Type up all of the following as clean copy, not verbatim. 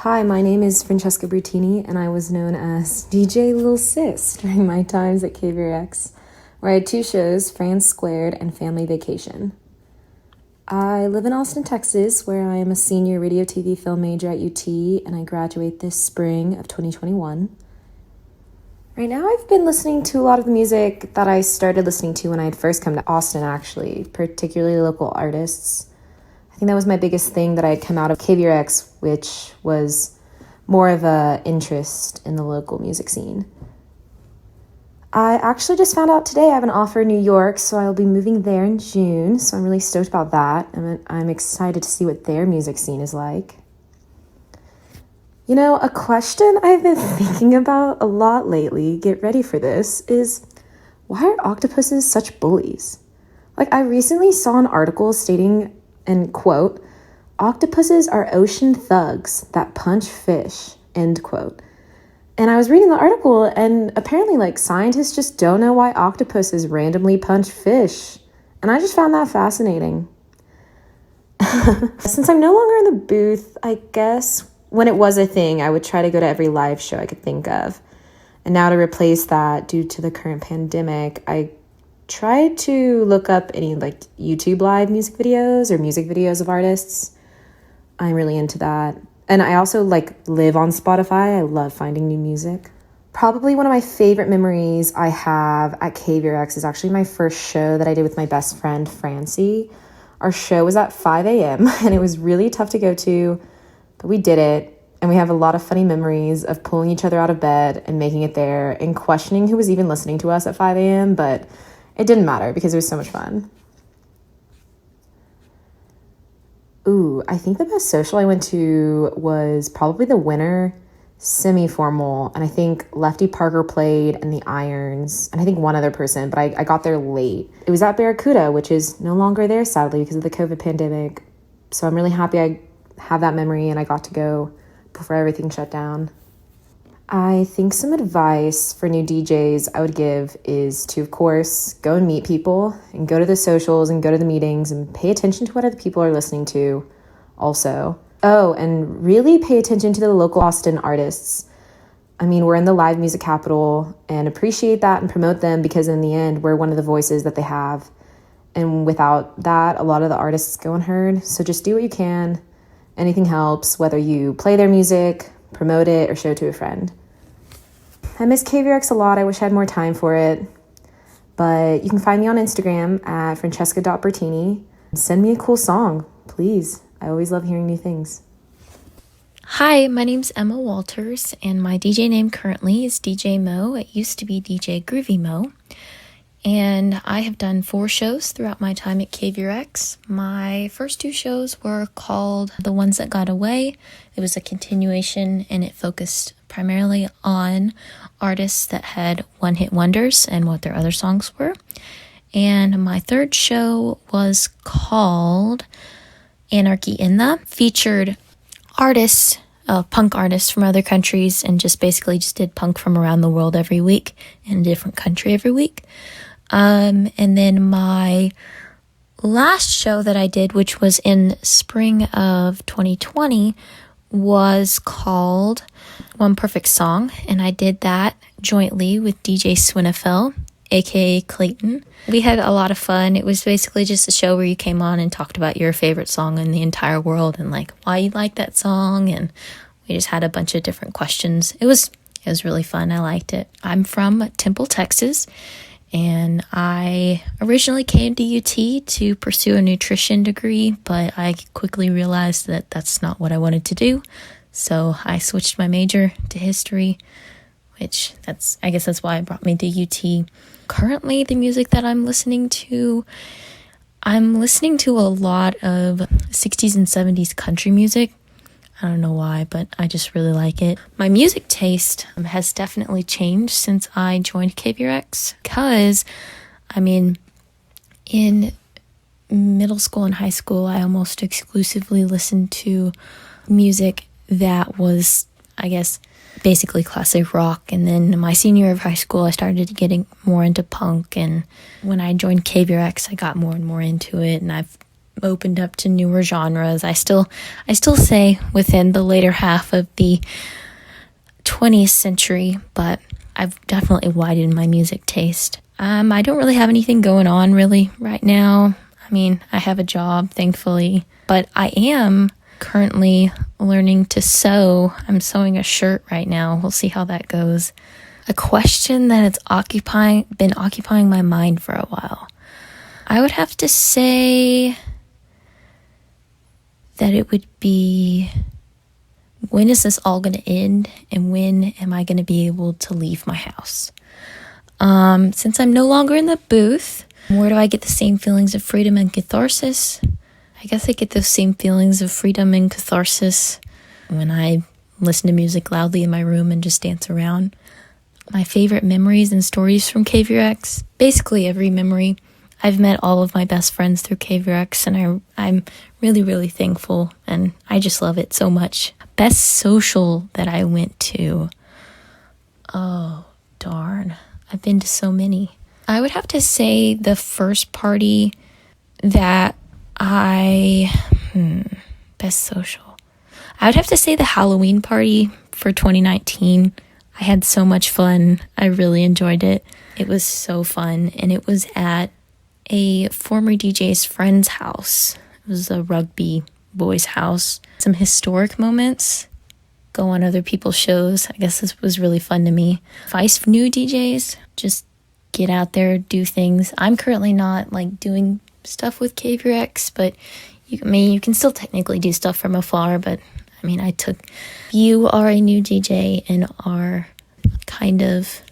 Hi, my name is Francesca and I was known as DJ Lil Sis during my times at KVRX, where I had two shows, France Squared and Family Vacation. I live in Austin, Texas, where I am a senior radio, TV, film major at UT, and I graduate this spring of 2021. Right now, I've been listening to a lot of the music that I started listening to when I had first come to Austin, actually, particularly local artists. I think that was my biggest thing that I had come out of KVRX, which was more of a interest in the local music scene. I actually just found out today I have an offer in New York, so I'll be moving there in June, so I'm really stoked about that. I'm excited to see what their music scene is like. You know, a question I've been thinking about a lot lately, get ready for this, is why are octopuses such bullies? I recently saw an article stating, and quote, "Octopuses are ocean thugs that punch fish," end quote. And I was reading the article, and apparently, scientists just don't know why octopuses randomly punch fish. And I just found that fascinating. Since I'm no longer in the booth, I guess when it was a thing, I would try to go to every live show I could think of. And now to replace that, due to the current pandemic, I tried to look up any YouTube live music videos or music videos of artists. I'm really into that. And I also live on Spotify. I love finding new music. Probably one of my favorite memories I have at KVRX is actually my first show that I did with my best friend, Francie. Our show was at 5 a.m. and it was really tough to go to, but we did it. And we have a lot of funny memories of pulling each other out of bed and making it there and questioning who was even listening to us at 5 a.m., but it didn't matter because it was so much fun. Ooh, I think the best social I went to was probably the winter semi-formal, and I think Lefty Parker played and the Irons, and I think one other person, but I got there late. It was at Barracuda, which is no longer there, sadly, because of the COVID pandemic. So I'm really happy I have that memory and I got to go before everything shut down. I think some advice for new DJs I would give is to, of course, go and meet people and go to the socials and go to the meetings and pay attention to what other people are listening to also. Oh, and really pay attention to the local Austin artists. I mean, we're in the live music capital, and appreciate that and promote them because in the end, we're one of the voices that they have. And without that, a lot of the artists go unheard. So just do what you can. Anything helps, whether you play their music, promote it, or show it to a friend. I miss KVRX a lot. I wish I had more time for it. But you can find me on Instagram at francesca.bertini. Send me a cool song, please. I always love hearing new things. Hi, my name's Emma Walters, and my DJ name currently is DJ Mo. It used to be DJ Groovy Mo. And I have done 4 shows throughout my time at KVRX. My first 2 shows were called The Ones That Got Away. It was a continuation, and it focused primarily on artists that had one-hit wonders and what their other songs were. And my third show was called Anarchy in the, featured artists, punk artists from other countries, and just did punk from around the world every week in a different country every week. And then my last show that I did, which was in spring of 2020, was called One Perfect Song, and I did that jointly with DJ Swinafel, aka Clayton. We had a lot of fun. It was basically just a show where you came on and talked about your favorite song in the entire world and why you like that song, and we just had a bunch of different questions. It was really fun. I liked it. I'm from Temple, Texas, and I originally came to UT to pursue a nutrition degree, but I quickly realized that that's not what I wanted to do. So I switched my major to history, which I guess that's why it brought me to UT. Currently, the music that I'm listening to a lot of 60s and 70s country music. I don't know why, but I just really like it. My music taste has definitely changed since I joined KVRX because, in middle school and high school, I almost exclusively listened to music that was, basically classic rock. And then my senior year of high school, I started getting more into punk. And when I joined KVRX, I got more and more into it. And I've opened up to newer genres. I still say within the later half of the 20th century, but I've definitely widened my music taste. I don't really have anything going on really right now. I mean, I have a job, thankfully, but I am currently learning to sew. I'm sewing a shirt right now. We'll see how that goes. A question that has been occupying my mind for a while. I would have to say that it would be, when is this all going to end, and when am I going to be able to leave my house? Since I'm no longer in the booth, where do I get the same feelings of freedom and catharsis? I guess I get those same feelings of freedom and catharsis when I listen to music loudly in my room and just dance around. My favorite memories and stories from KVRX, basically every memory. I've met all of my best friends through KVRX, and I'm really, really thankful, and I just love it so much. Best social that I went to. Oh, darn. I've been to so many. I would have to say the first party that best social. I would have to say the Halloween party for 2019. I had so much fun. I really enjoyed it. It was so fun, and it was at a former DJ's friend's house. It was a rugby boys' house. Some historic moments. Go on other people's shows. I guess this was really fun to me. Advice for new DJs, just get out there, do things. I'm currently not doing stuff with KVRX, but you can still technically do stuff from afar, but you are a new DJ and are kind of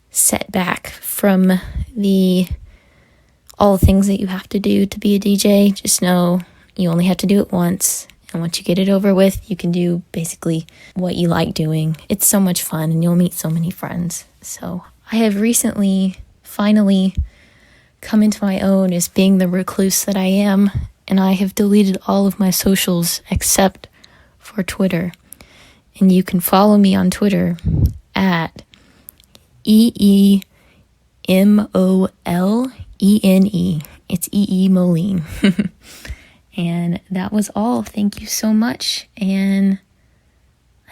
set back from all the things that you have to do to be a DJ. Just know you only have to do it once, and once you get it over with, you can do basically what you like doing. It's so much fun, and you'll meet so many friends. So I have recently finally come into my own as being the recluse that I am, and I have deleted all of my socials except for Twitter. And you can follow me on Twitter at EEMOLENE. It's EE Moline. And that was all. Thank you so much, and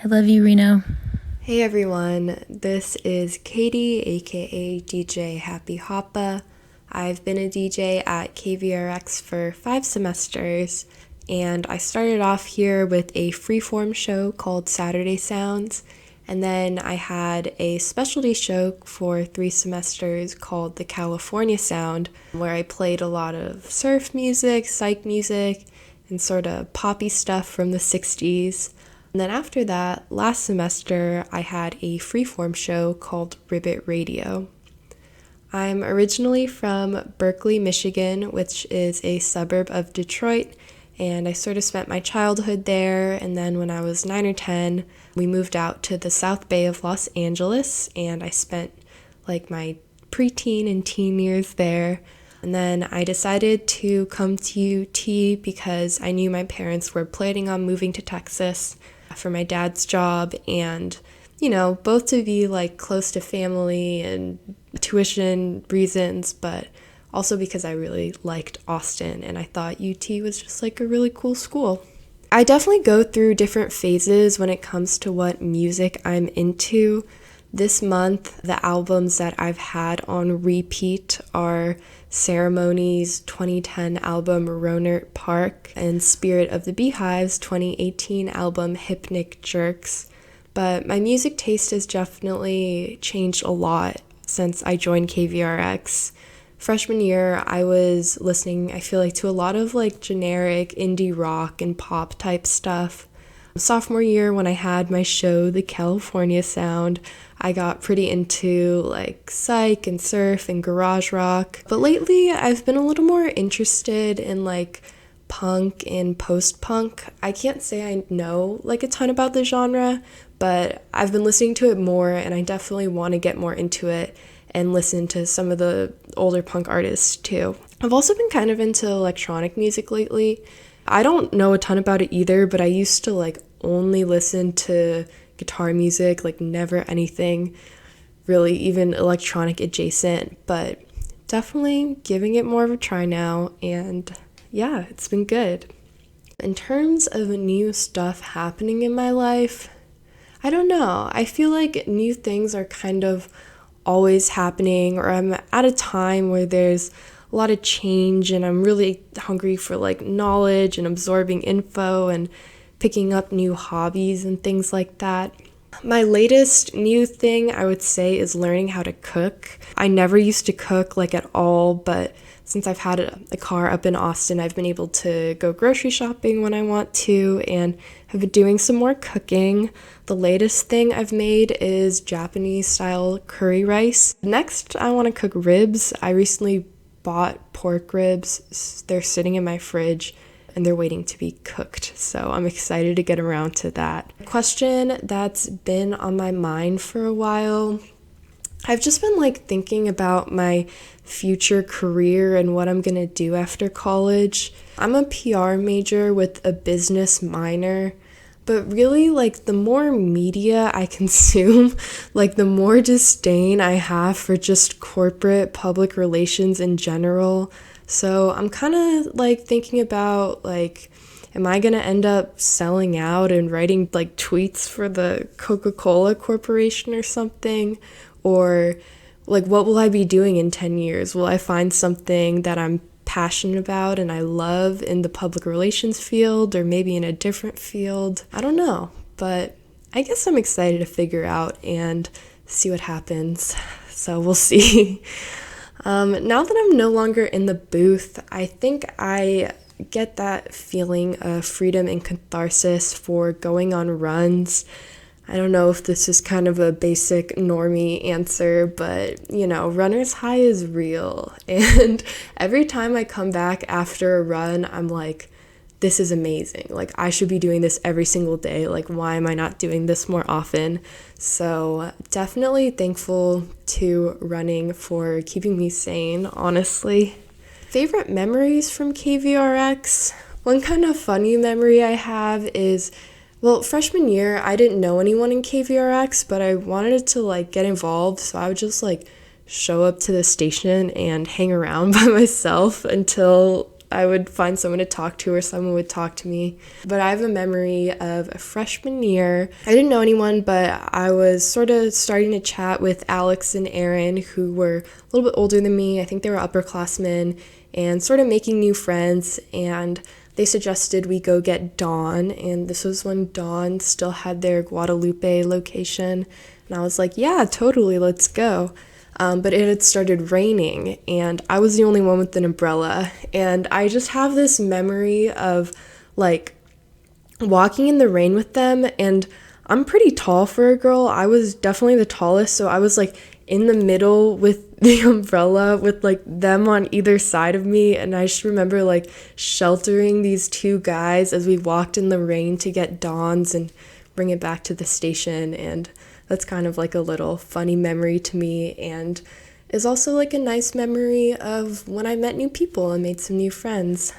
I love you, Reno. Hey everyone, this is Katie, aka DJ Happy Hoppa. I've been a DJ at KVRX for 5 semesters, and I started off here with a freeform show called Saturday Sounds, and then I had a specialty show for 3 semesters called the California Sound, where I played a lot of surf music, psych music, and sort of poppy stuff from the 60s. And then after that, last semester, I had a freeform show called Ribbit Radio. I'm originally from Berkeley, Michigan, which is a suburb of Detroit, and I sort of spent my childhood there, and then when I was 9 or 10, we moved out to the South Bay of Los Angeles, and I spent my preteen and teen years there. And then I decided to come to UT because I knew my parents were planning on moving to Texas for my dad's job, and both to be close to family and tuition reasons, but also because I really liked Austin and I thought UT was just a really cool school. I definitely go through different phases when it comes to what music I'm into. This month, the albums that I've had on repeat are Ceremony's 2010 album Rohnert Park and Spirit of the Beehive's 2018 album Hypnic Jerks. But my music taste has definitely changed a lot since I joined KVRX. Freshman year, I was listening, I feel to a lot of generic indie rock and pop type stuff. Sophomore year, when I had my show, The California Sound, I got pretty into psych and surf and garage rock. But lately, I've been a little more interested in punk and post-punk. I can't say I know a ton about the genre, but I've been listening to it more, and I definitely want to get more into it and listen to some of the older punk artists too. I've also been kind of into electronic music lately. I don't know a ton about it either, but I used to only listen to guitar music, never anything really even electronic adjacent, but definitely giving it more of a try now, and yeah, it's been good. In terms of new stuff happening in my life, I don't know. I feel like new things are kind of always happening, or I'm at a time where there's a lot of change and I'm really hungry for like knowledge and absorbing info and picking up new hobbies and things like that. My latest new thing I would say is learning how to cook. I never used to cook like at all, but since I've had a car up in Austin, I've been able to go grocery shopping when I want to and have been doing some more cooking. The latest thing I've made is Japanese style curry rice. Next, I want to cook ribs. I recently bought pork ribs. They're sitting in my fridge and they're waiting to be cooked. So I'm excited to get around to that. A question that's been on my mind for a while. I've just been like thinking about my future career and what I'm gonna do after college. I'm a PR major with a business minor, but really like the more media I consume, like the more disdain I have for just corporate public relations in general. So I'm kind of like thinking about like, am I gonna end up selling out and writing like tweets for the Coca-Cola Corporation or something? Or like, what will I be doing in 10 years? Will I find something that I'm passionate about and I love in the public relations field, or maybe in a different field? I don't know, but I guess I'm excited to figure out and see what happens. So we'll see. Now that I'm no longer in the booth, I think I get that feeling of freedom and catharsis for going on runs. I don't know if this is kind of a basic normie answer, but, you know, runner's high is real. And every time I come back after a run, I'm like, this is amazing. Like, I should be doing this every single day. Like, why am I not doing this more often? So definitely thankful to running for keeping me sane, honestly. Favorite memories from KVRX? One kind of funny memory I have is, well, freshman year, I didn't know anyone in KVRX, but I wanted to, like, get involved, so I would just, like, show up to the station and hang around by myself until I would find someone to talk to or someone would talk to me. But I have a memory of a freshman year. I didn't know anyone, but I was sort of starting to chat with Alex and Aaron, who were a little bit older than me. I think they were upperclassmen, and sort of making new friends, and they suggested we go get Dawn, and this was when Dawn still had their Guadalupe location, and I was like, yeah, totally, let's go. But it had started raining, and I was the only one with an umbrella, and I just have this memory of, like, walking in the rain with them, and I'm pretty tall for a girl. I was definitely the tallest, so I was, like, in the middle with the umbrella with, like, them on either side of me, and I just remember, like, sheltering these two guys as we walked in the rain to get Dawn's and bring it back to the station, and that's kind of like a little funny memory to me, and is also like a nice memory of when I met new people and made some new friends.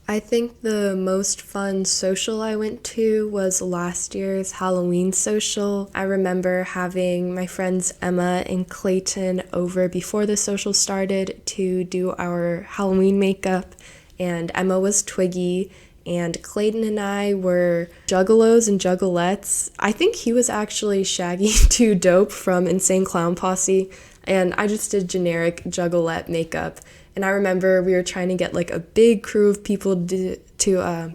I think the most fun social I went to was last year's Halloween social. I remember having my friends Emma and Clayton over before the social started to do our Halloween makeup, and Emma was Twiggy, and Clayton and I were juggalos and juggalettes. I think he was actually Shaggy 2 Dope from Insane Clown Posse, and I just did generic juggalette makeup. And I remember we were trying to get like a big crew of people to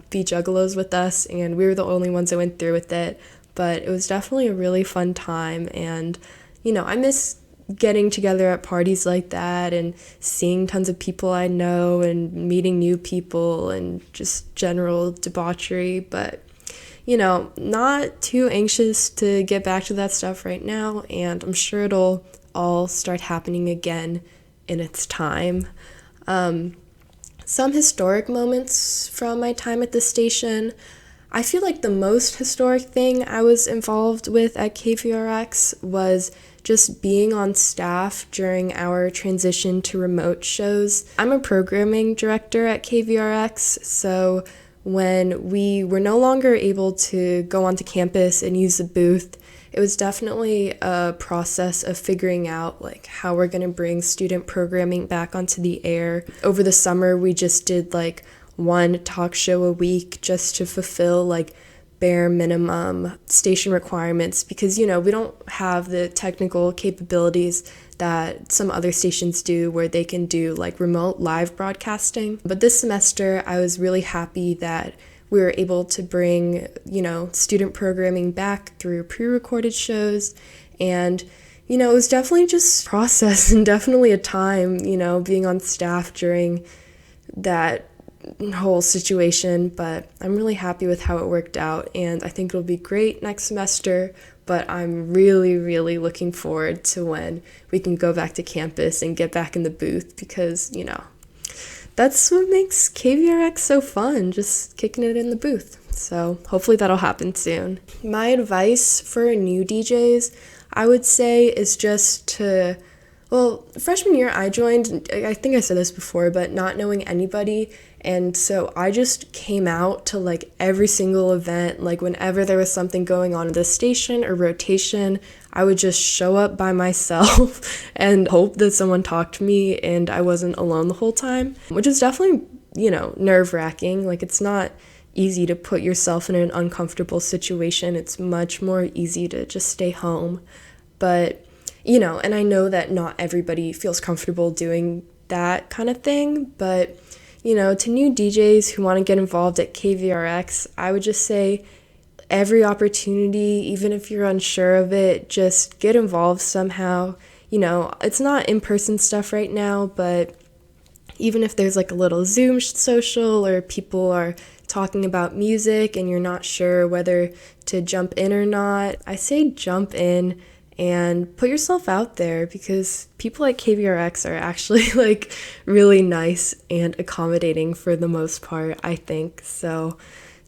be juggalos with us, and we were the only ones that went through with it. But it was definitely a really fun time, and, you know, I miss getting together at parties like that and seeing tons of people I know and meeting new people and just general debauchery. But, you know, not too anxious to get back to that stuff right now, and I'm sure it'll all start happening again in its time. Some historic moments from my time at the station. I feel like the most historic thing I was involved with at KVRX was just being on staff during our transition to remote shows. I'm a programming director at KVRX, so when we were no longer able to go onto campus and use the booth, it was definitely a process of figuring out like how we're going to bring student programming back onto the air. Over the summer, we just did like one talk show a week just to fulfill like bare minimum station requirements, because we don't have the technical capabilities that some other stations do where they can do like remote live broadcasting. But this semester I was really happy that we were able to bring student programming back through pre-recorded shows. And it was definitely just a process and definitely a time being on staff during that whole situation, but I'm really happy with how it worked out, and I think it'll be great next semester. But I'm really, really looking forward to when we can go back to campus and get back in the booth, because that's what makes KVRX so fun, just kicking it in the booth. So hopefully that'll happen soon. My advice for new DJs, I would say, is just to, freshman year I joined, I think I said this before, but not knowing anybody. And so I just came out to like every single event. Like whenever there was something going on at the station or rotation, I would just show up by myself and hope that someone talked to me and I wasn't alone the whole time, which is definitely, nerve-wracking. Like it's not easy to put yourself in an uncomfortable situation. It's much more easy to just stay home. But, and I know that not everybody feels comfortable doing that kind of thing, but to new DJs who want to get involved at KVRX, I would just say every opportunity, even if you're unsure of it, just get involved somehow. It's not in-person stuff right now, but even if there's like a little Zoom social or people are talking about music and you're not sure whether to jump in or not, I say jump in and put yourself out there, because people at KVRX are actually like really nice and accommodating for the most part, I think. So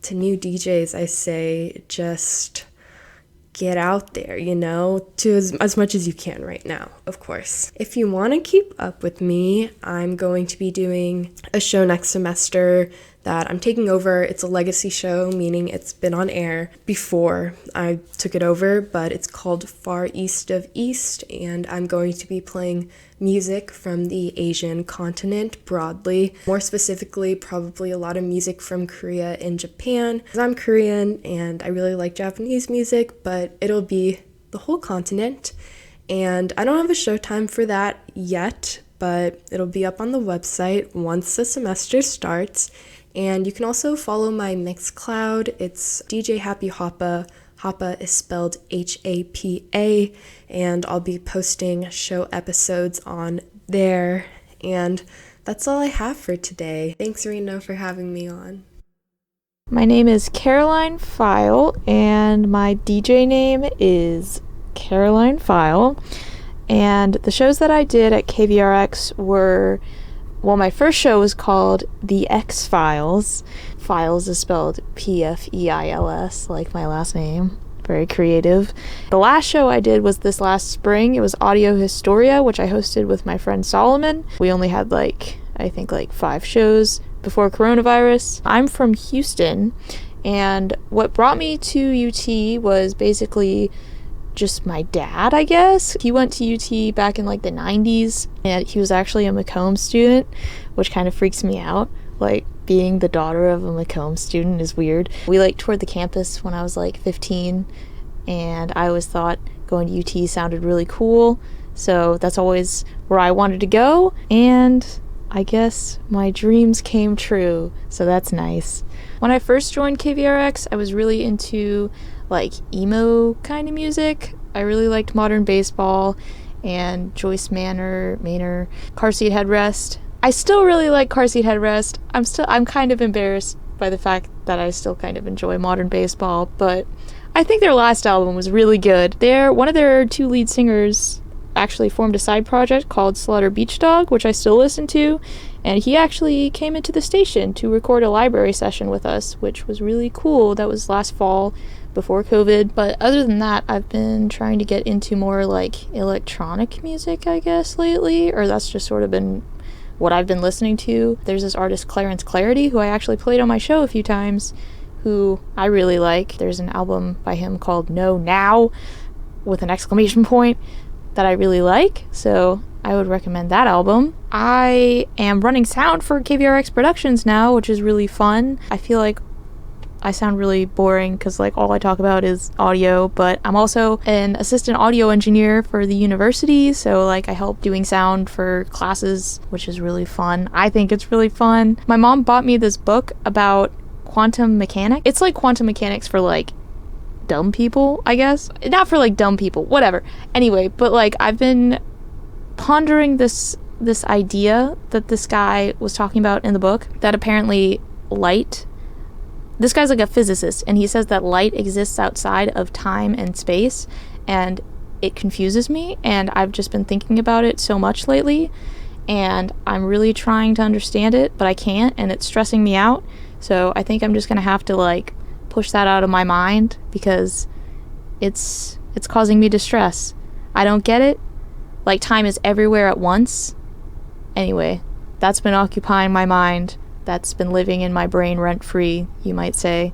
to new DJs, I say just get out there, to as much as you can right now, of course. If you want to keep up with me, I'm going to be doing a show next semester that I'm taking over. It's a legacy show, meaning it's been on air before I took it over, but it's called Far East of East, and I'm going to be playing music from the Asian continent broadly. More specifically, probably a lot of music from Korea and Japan, because I'm Korean and I really like Japanese music, but it'll be the whole continent. And I don't have a showtime for that yet, but it'll be up on the website once the semester starts. And you can also follow my Mixcloud. It's DJ Happy Hoppa. Hoppa is spelled H-A-P-A, and I'll be posting show episodes on there. And that's all I have for today. Thanks, Rena, for having me on. My name is Karoline File, and my DJ name is Karoline File. And the shows that I did at KVRX were, my first show was called The X-Files. Files is spelled P-F-E-I-L-S, like my last name. Very creative. The last show I did was this last spring. It was Audio Historia, which I hosted with my friend Solomon. We only had I think 5 shows before coronavirus. I'm from Houston, and what brought me to UT was basically just my dad, I guess. He went to UT back in the 90s, and he was actually a Macomb student, which kind of freaks me out. Being the daughter of a Macomb student is weird. We toured the campus when I was 15, and I always thought going to UT sounded really cool, so that's always where I wanted to go, and I guess my dreams came true, so that's nice. When I first joined KVRX, I was really into emo kind of music. I really liked Modern Baseball and Joyce Manor, Car Seat Headrest. I still really like Car Seat Headrest. I'm kind of embarrassed by the fact that I still kind of enjoy Modern Baseball, but I think their last album was really good. One of their 2 lead singers actually formed a side project called Slaughter Beach Dog, which I still listen to, and he actually came into the station to record a library session with us, which was really cool. That was last fall, before COVID. But other than that, I've been trying to get into more electronic music, I guess, lately, or that's just sort of been what I've been listening to. There's this artist Clarence Clarity, who I actually played on my show a few times, who I really like. There's an album by him called No Now, with an exclamation point. that I really like, so I would recommend that album. I am running sound for KVRX Productions now, which is really fun. I feel like I sound really boring because like all I talk about is audio, but I'm also an assistant audio engineer for the university, so like I help doing sound for classes, which is really fun. I think it's really fun. My mom bought me this book about quantum mechanics. It's like quantum mechanics for like dumb people, I guess. Not for like dumb people, whatever. Anyway, but like I've been pondering this idea that this guy was talking about in the book, that apparently this guy's like a physicist, and he says that light exists outside of time and space, and it confuses me, and I've just been thinking about it so much lately, and I'm really trying to understand it, but I can't, and it's stressing me out. So I think I'm just gonna have to like push that out of my mind, because it's causing me distress. I don't get it. Like, time is everywhere at once. Anyway, that's been occupying my mind. That's been living in my brain rent-free, you might say.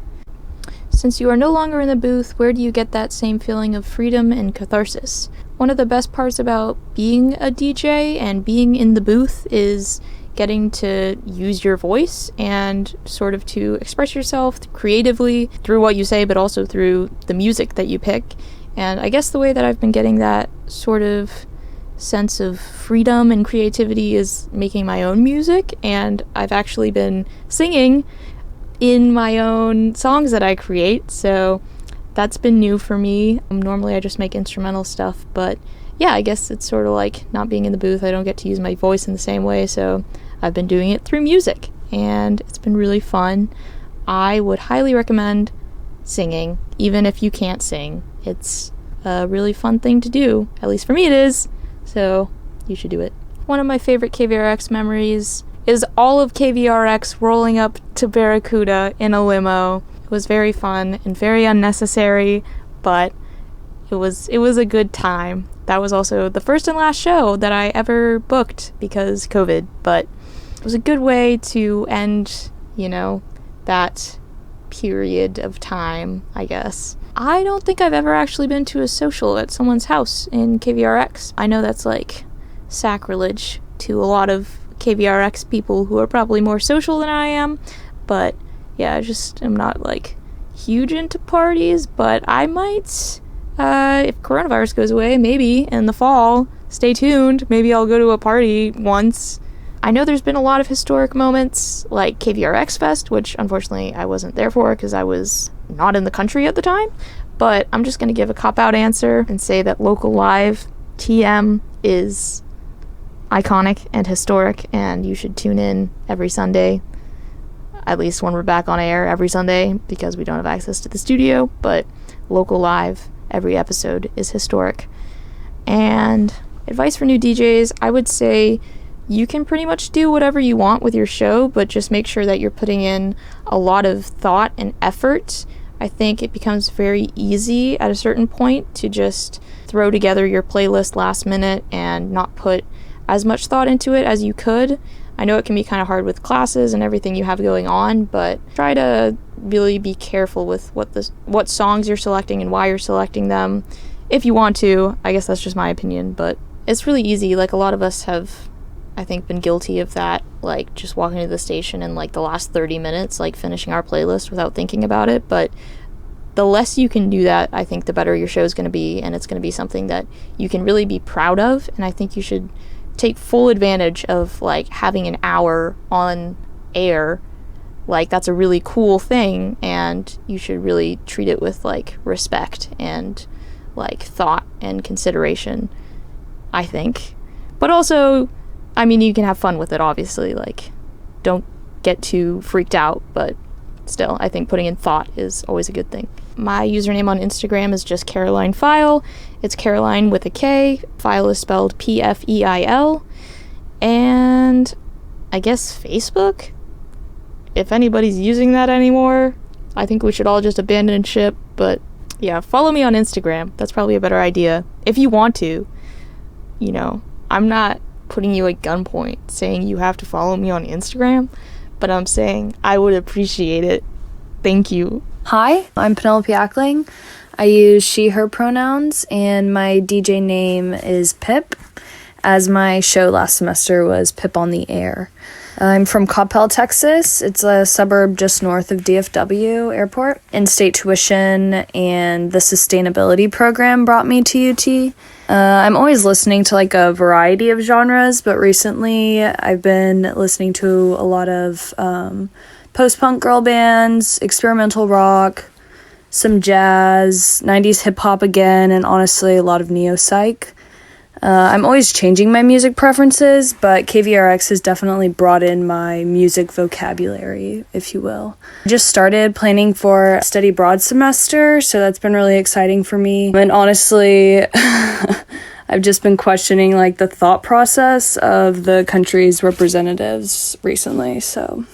Since you are no longer in the booth, where do you get that same feeling of freedom and catharsis? One of the best parts about being a DJ and being in the booth is getting to use your voice and sort of to express yourself creatively through what you say, but also through the music that you pick. And I guess the way that I've been getting that sort of sense of freedom and creativity is making my own music, and I've actually been singing in my own songs that I create, so that's been new for me. Normally I just make instrumental stuff, but yeah, I guess it's sort of like not being in the booth. I don't get to use my voice in the same way, so I've been doing it through music, and it's been really fun. I would highly recommend singing, even if you can't sing. It's a really fun thing to do, at least for me it is. So you should do it. One of my favorite KVRX memories is all of KVRX rolling up to Barracuda in a limo. It was very fun and very unnecessary, but it was a good time. That was also the first and last show that I ever booked because COVID, but it was a good way to end, that period of time, I guess. I don't think I've ever actually been to a social at someone's house in KVRX. I know that's like sacrilege to a lot of KVRX people who are probably more social than I am, but yeah, I just am not like huge into parties, but I might, if coronavirus goes away, maybe in the fall. Stay tuned, maybe I'll go to a party once. I know there's been a lot of historic moments, like KVRX Fest, which unfortunately I wasn't there for because I was not in the country at the time, but I'm just going to give a cop-out answer and say that local live TM is iconic and historic, and you should tune in every Sunday, at least when we're back on air every Sunday, because we don't have access to the studio, but local live, every episode is historic. And advice for new DJs, I would say you can pretty much do whatever you want with your show, but just make sure that you're putting in a lot of thought and effort. I think it becomes very easy at a certain point to just throw together your playlist last minute and not put as much thought into it as you could. I know it can be kind of hard with classes and everything you have going on, but try to really be careful with what songs you're selecting and why you're selecting them. If you want to, I guess that's just my opinion, but it's really easy. Like, a lot of us have, I think, been guilty of that, like just walking to the station and like the last 30 minutes like finishing our playlist without thinking about it. But the less you can do that, I think the better your show is going to be, and it's going to be something that you can really be proud of. And I think you should take full advantage of like having an hour on air. Like, that's a really cool thing, and you should really treat it with like respect and like thought and consideration, I think. But also, I mean, you can have fun with it, obviously. Like, don't get too freaked out, but still, I think putting in thought is always a good thing. My username on Instagram is just Karoline File. It's Karoline with a K. File is spelled Pfeil. And I guess Facebook? If anybody's using that anymore, I think we should all just abandon ship. But yeah, follow me on Instagram. That's probably a better idea. If you want to. I'm not putting you at gunpoint saying you have to follow me on Instagram, but I'm saying I would appreciate it. Thank you. Hi, I'm Penelope Ackling. I use she, her pronouns, and my DJ name is Pip, as my show last semester was Pip on the Air. I'm from Coppell, Texas. It's a suburb just north of DFW Airport. In-state tuition and the sustainability program brought me to UT. I'm always listening to like a variety of genres, but recently I've been listening to a lot of post-punk girl bands, experimental rock, some jazz, 90s hip-hop again, and honestly a lot of neo-psych. I'm always changing my music preferences, but KVRX has definitely brought in my music vocabulary, if you will. I just started planning for a study abroad semester, so that's been really exciting for me. And honestly, I've just been questioning like the thought process of the country's representatives recently, so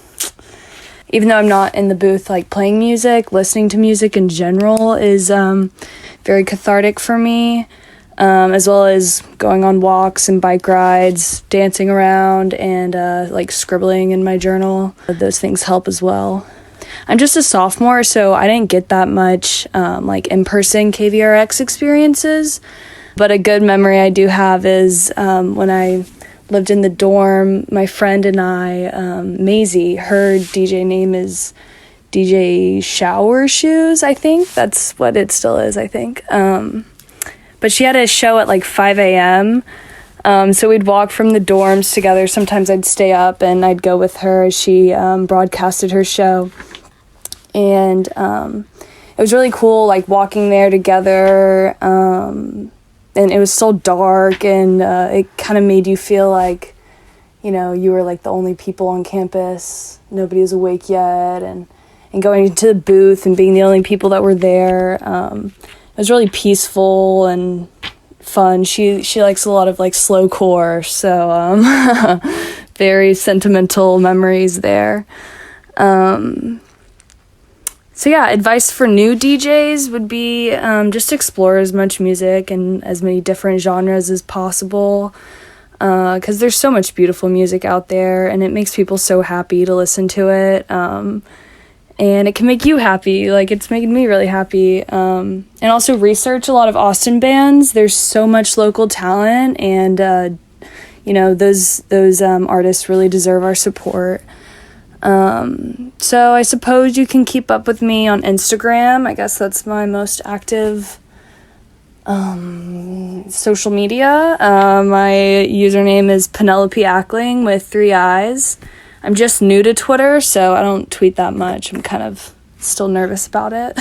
even though I'm not in the booth like playing music, listening to music in general is very cathartic for me. As well as going on walks and bike rides, dancing around, and like scribbling in my journal. Those things help as well. I'm just a sophomore, so I didn't get that much like in-person KVRX experiences. But a good memory I do have is when I lived in the dorm, my friend and I, Maisie, her DJ name is DJ Shower Shoes, I think. That's what it still is, I think. But she had a show at like 5 a.m. So we'd walk from the dorms together. Sometimes I'd stay up and I'd go with her as she broadcasted her show. And it was really cool, like walking there together. And it was so dark, and it kind of made you feel like, you know, you were like the only people on campus. Nobody was awake yet. And going into the booth and being the only people that were there. It was really peaceful and fun. She likes a lot of like slowcore, so very sentimental memories there. So yeah, advice for new DJs would be just explore as much music and as many different genres as possible, because there's so much beautiful music out there, and it makes people so happy to listen to it. And it can make you happy, like it's making me really happy. And also research a lot of Austin bands. There's so much local talent, and you know, those artists really deserve our support. So I suppose you can keep up with me on Instagram. I guess that's my most active social media. My username is Penelope Ackling with 3 eyes. I'm just new to Twitter, so I don't tweet that much. I'm kind of still nervous about it.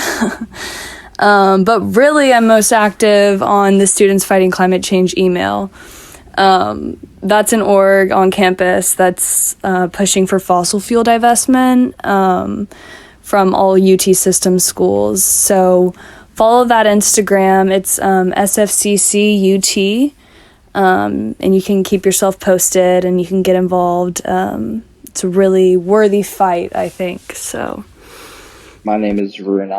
But really, I'm most active on the Students Fighting Climate Change email. That's an org on campus that's pushing for fossil fuel divestment from all UT system schools. So follow that Instagram. It's SFCCUT, and you can keep yourself posted and you can get involved. It's a really worthy fight, I think. So, my name is Varun.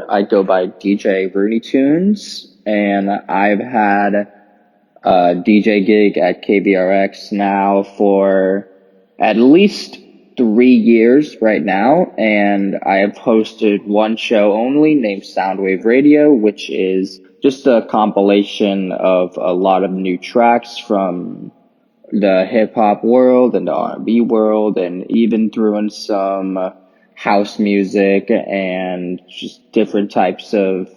I go by DJ Rooney Tunes, and I've had a DJ gig at KVRX now for at least 3 years right now, and I have hosted one show only named Soundwave Radio, which is just a compilation of a lot of new tracks from the hip-hop world and the R&B world, and even threw in some house music and just different types of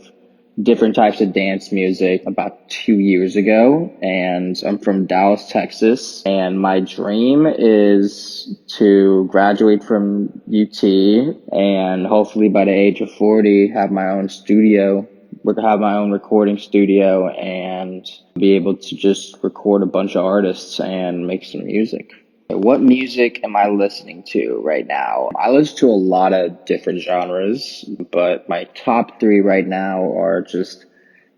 dance music about 2 years ago. And I'm from Dallas, Texas, and my dream is to graduate from UT and hopefully by the age of 40 have my own recording studio and be able to just record a bunch of artists and make some music. What music am I listening to right now? I listen to a lot of different genres, but my top 3 right now are just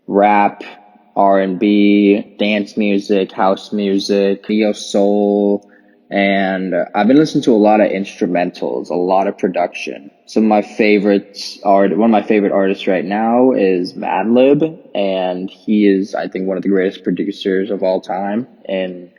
rap, R&B, dance music, house music, neo soul, and I've been listening to a lot of instrumentals, a lot of production. One of my favorite artists right now is Madlib, and he is, I think, one of the greatest producers of all time in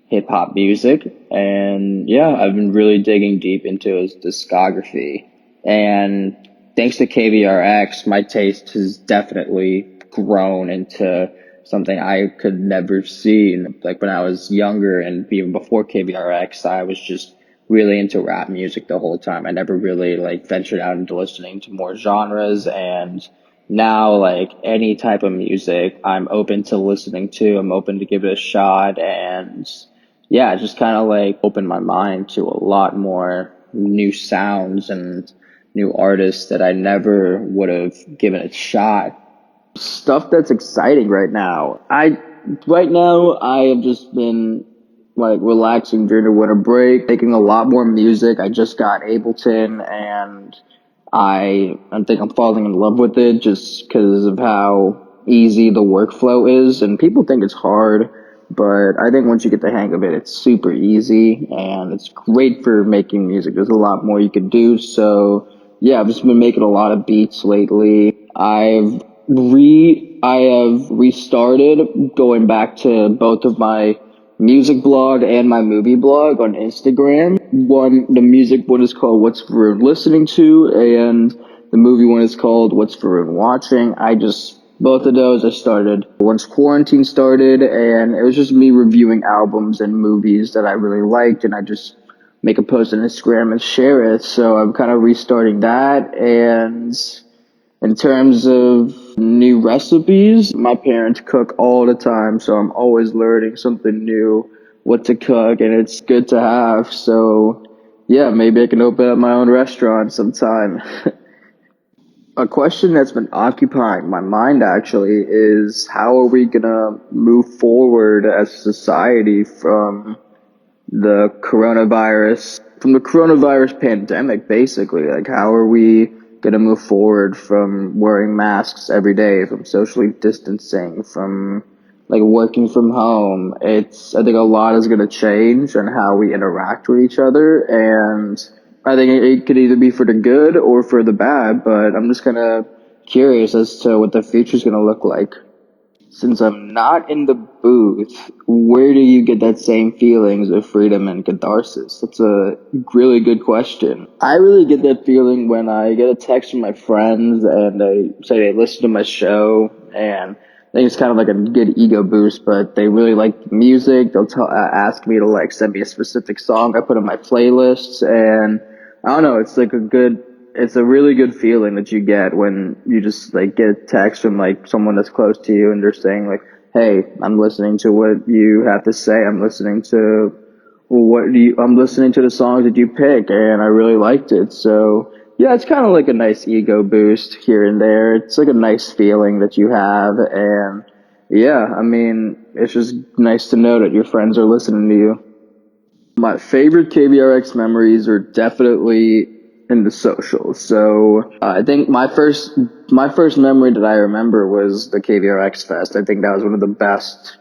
hip-hop music. And yeah, I've been really digging deep into his discography. And thanks to KVRX, my taste has definitely grown into something I could never see. Like when I was younger and even before KVRX, I was just really into rap music the whole time. I never really like ventured out into listening to more genres, and now like any type of music I'm open to listening to. I'm open to give it a shot, and yeah, just kind of like opened my mind to a lot more new sounds and new artists that I never would have given a shot. Stuff that's exciting right now. Right now I have just been like relaxing during the winter break, making a lot more music. I just got Ableton, and I think I'm falling in love with it just because of how easy the workflow is. And people think it's hard, but I think once you get the hang of it, it's super easy and it's great for making music. There's a lot more you can do. So yeah, I've just been making a lot of beats lately. I have restarted going back to both of my music blog and my movie blog on Instagram. The music one is called What's Varun Listening To, and the movie one is called What's Varun Watching. Both of those I started once quarantine started, and it was just me reviewing albums and movies that I really liked, and I just make a post on Instagram and share it. So I'm kind of restarting that. And in terms of new recipes, my parents cook all the time, so I'm always learning something new, what to cook, and it's good to have. So yeah, maybe I can open up my own restaurant sometime. A question that's been occupying my mind actually is how are we gonna move forward as a society from the coronavirus pandemic, basically. Like, how are we going to move forward from wearing masks every day, from socially distancing, from like working from home? I think a lot is going to change on how we interact with each other, and I think it could either be for the good or for the bad, but I'm just kind of curious as to what the future's going to look like. Since I'm not in the booth, where do you get that same feelings of freedom and catharsis? That's a really good question. I really get that feeling when I get a text from my friends and they say they listen to my show, and I think it's kind of like a good ego boost, but they really like music. They'll ask me to like send me a specific song I put on my playlists, and I don't know, it's a really good feeling that you get when you just like get a text from like someone that's close to you and they're saying like, hey, I'm listening to what you have to say. I'm listening to the songs that you pick, and I really liked it. So yeah, it's kind of like a nice ego boost here and there. It's like a nice feeling that you have. And yeah, I mean, it's just nice to know that your friends are listening to you. My favorite KVRX memories are definitely in the socials. So I think my first memory that I remember was the KVRX Fest. I think that was one of the best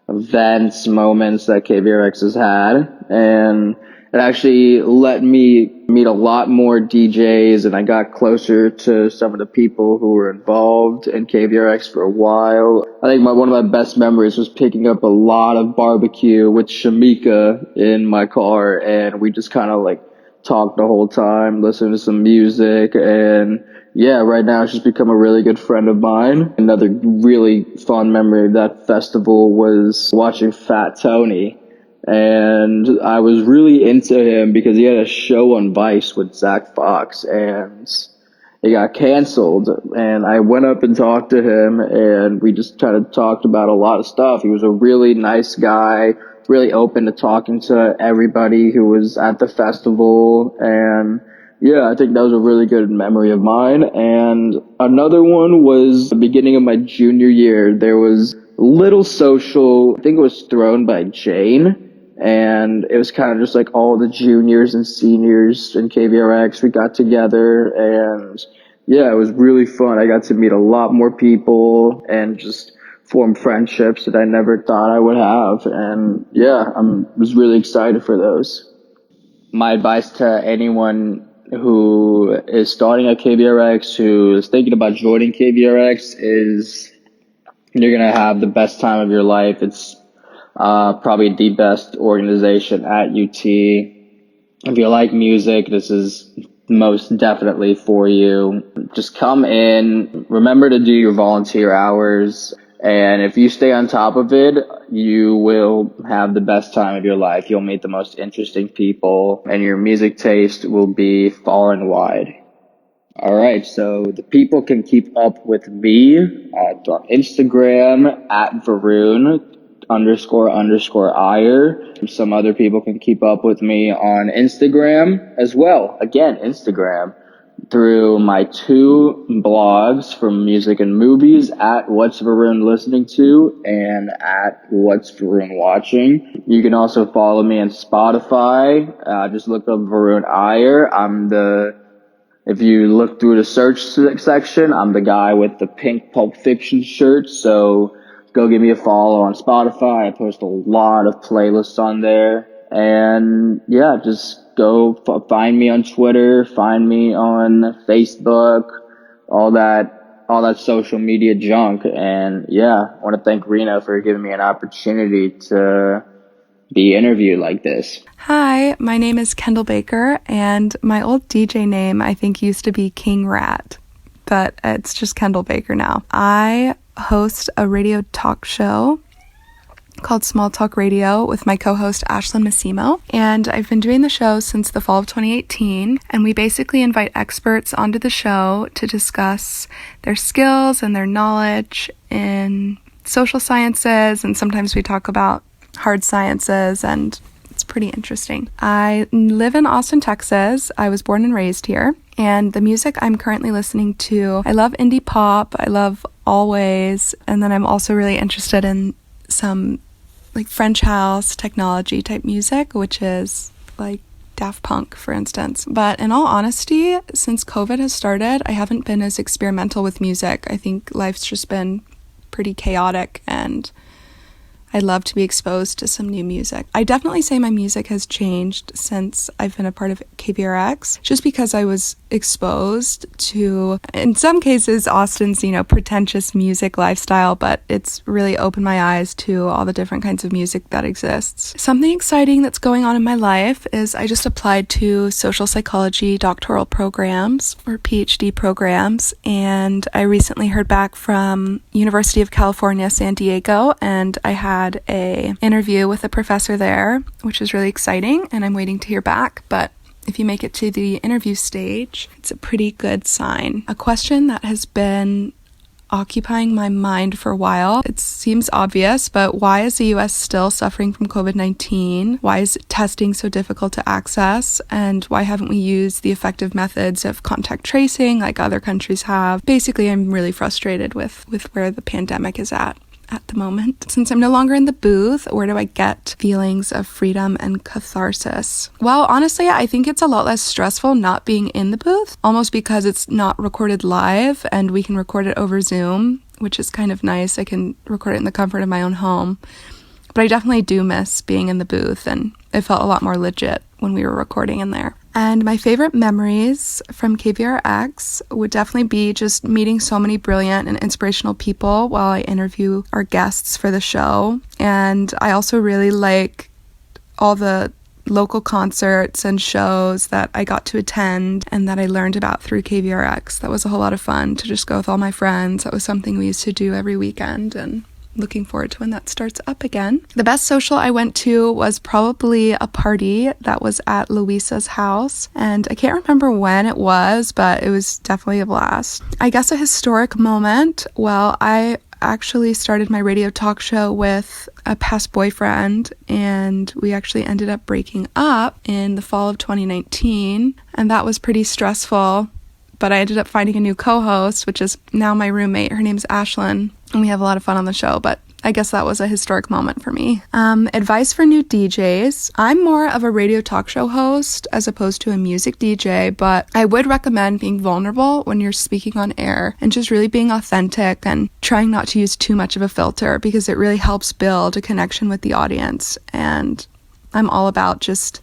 events, moments that KVRX has had, and it actually let me meet a lot more DJs, and I got closer to some of the people who were involved in KVRX for a while. I think one of my best memories was picking up a lot of barbecue with Shamika in my car, and we just kind of like talked the whole time, listened to some music, and yeah, right now she's become a really good friend of mine. Another really fun memory of that festival was watching Fat Tony. And I was really into him because he had a show on Vice with Zach Fox, and it got canceled. And I went up and talked to him, and we just kind of talked about a lot of stuff. He was a really nice guy, really open to talking to everybody who was at the festival, and yeah, I think that was a really good memory of mine. And another one was the beginning of my junior year. There was Little Social, I think it was thrown by Jane. And it was kind of just like all the juniors and seniors in KVRX. We got together, and yeah, it was really fun. I got to meet a lot more people and just form friendships that I never thought I would have. And yeah, was really excited for those. My advice to anyone who is starting at KVRX, who is thinking about joining KVRX, is you're going to have the best time of your life. It's probably the best organization at UT. If you like music, this is most definitely for you. Just come in, remember to do your volunteer hours, and if you stay on top of it, you will have the best time of your life. You'll meet the most interesting people, and your music taste will be far and wide. All right, so the people can keep up with me on Instagram at Varun__Iyer. Some other people can keep up with me on Instagram as well. Again, Instagram, through my 2 blogs from music and movies at What's Varun Listening To and at What's Varun Watching. You can also follow me on Spotify. Just look up Varun Iyer. If you look through the search section, I'm the guy with the pink Pulp Fiction shirt, so go give me a follow on Spotify. I post a lot of playlists on there. And yeah, just go find me on Twitter, find me on Facebook, all that social media junk. And yeah, I want to thank Rena for giving me an opportunity to be interviewed like this. Hi, my name is Kendall Baker, and my old DJ name I think used to be King Rat, but it's just Kendall Baker now. I host a radio talk show called Small Talk Radio with my co-host Ashlynn Massimo, and I've been doing the show since the fall of 2018, and we basically invite experts onto the show to discuss their skills and their knowledge in social sciences, and sometimes we talk about hard sciences, and it's pretty interesting. I live in Austin, Texas. I was born and raised here, and the music I'm currently listening to, I love indie pop, I love Always, and then I'm also really interested in some like French house technology type music, which is like Daft Punk, for instance. But in all honesty, since COVID has started, I haven't been as experimental with music. I think life's just been pretty chaotic, and I'd love to be exposed to some new music. I definitely say my music has changed since I've been a part of KVRX, just because I was exposed to, in some cases, Austin's, pretentious music lifestyle, but it's really opened my eyes to all the different kinds of music that exists. Something exciting that's going on in my life is I just applied to social psychology doctoral programs or PhD programs, and I recently heard back from University of California, San Diego, and I had a interview with a professor there, which is really exciting, and I'm waiting to hear back. But if you make it to the interview stage, it's a pretty good sign. A question that has been occupying my mind for a while. It seems obvious, but why is the US still suffering from COVID-19? Why is testing so difficult to access? And why haven't we used the effective methods of contact tracing like other countries have? Basically, I'm really frustrated with where the pandemic is at the moment. Since I'm no longer in the booth, where do I get feelings of freedom and catharsis? Well, honestly, I think it's a lot less stressful not being in the booth, almost because it's not recorded live and we can record it over Zoom, which is kind of nice. I can record it in the comfort of my own home. But I definitely do miss being in the booth, and it felt a lot more legit when we were recording in there. And my favorite memories from KVRX would definitely be just meeting so many brilliant and inspirational people while I interview our guests for the show. And I also really like all the local concerts and shows that I got to attend and that I learned about through KVRX. That was a whole lot of fun to just go with all my friends. That was something we used to do every weekend, and looking forward to when that starts up again. The best social I went to was probably a party that was at Louisa's house, and I can't remember when it was, but it was definitely a blast. I guess a historic moment, well, I actually started my radio talk show with a past boyfriend, and we actually ended up breaking up in the fall of 2019, and that was pretty stressful. But I ended up finding a new co-host, which is now my roommate. Her name's Ashlynn, and we have a lot of fun on the show, but I guess that was a historic moment for me. Advice for new DJs. I'm more of a radio talk show host as opposed to a music DJ, but I would recommend being vulnerable when you're speaking on air and just really being authentic and trying not to use too much of a filter, because it really helps build a connection with the audience. And I'm all about just,